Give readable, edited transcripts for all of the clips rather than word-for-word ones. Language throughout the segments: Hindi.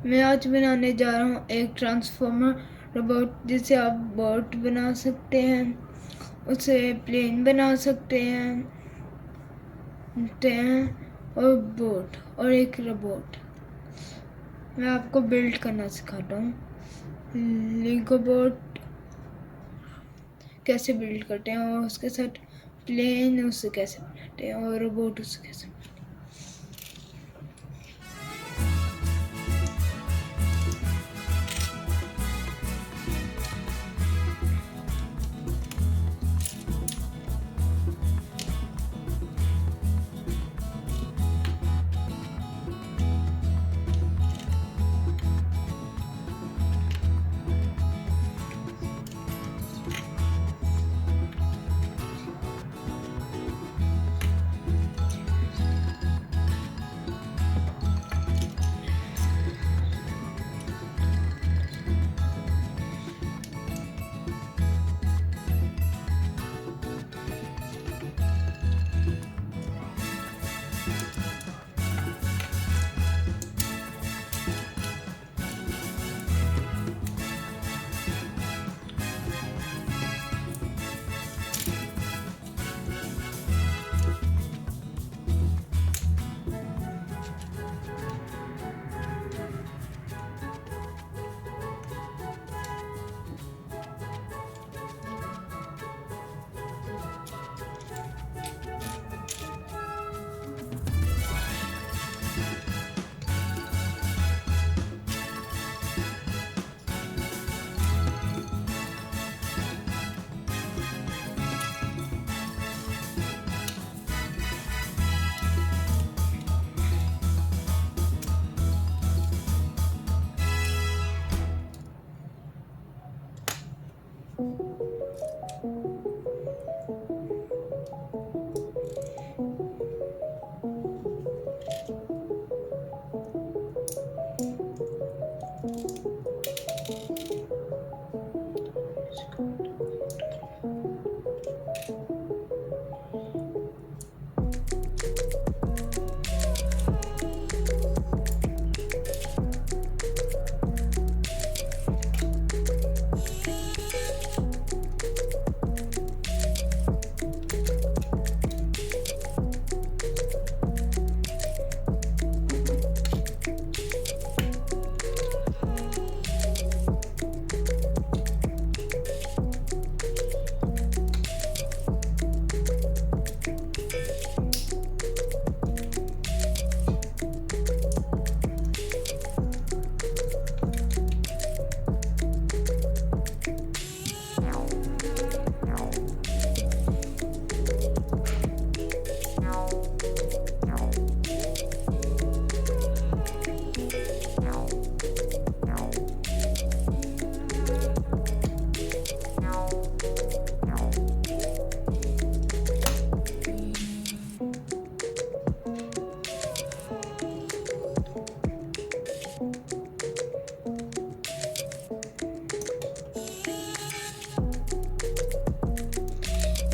मैं आज बनाने जा रहा हूँ एक ट्रांसफॉर्मर रोबोट, जिसे आप बोट बना सकते हैं, उसे प्लेन बना सकते हैं और बोट और एक रोबोट। मैं आपको बिल्ड करना सिखाता हूँ। लीगो बोट कैसे बिल्ड करते हैं और उसके साथ प्लेन उसे कैसे बनाते हैं और रोबोट उसे कैसे बनाते हैं।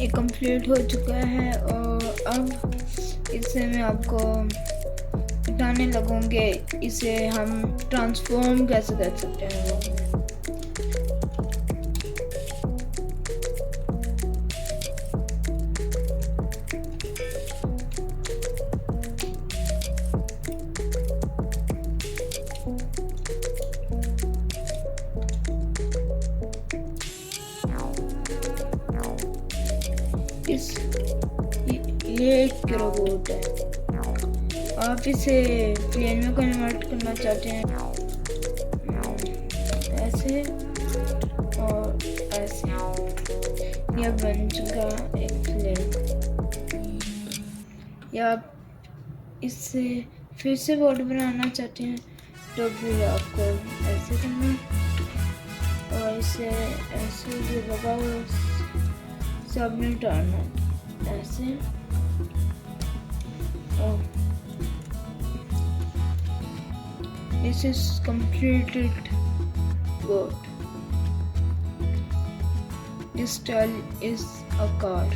ये कंप्लीट हो चुका है और अब इसे मैं आपको बताने लगूंगे इसे हम ट्रांसफॉर्म कैसे कर सकते हैं। ये एक रोबोट है, आप इसे प्लेन में कन्वर्ट करना चाहते हैं ऐसे और ऐसे, यह बन चुका एक प्लेन। या आप इससे फिर से बोट बनाना चाहते हैं तो फिर आपको ऐसे करना और इसे ऐसे जो लगा हुआ सब में डालना ऐसे। This is completed boat. This style is a car.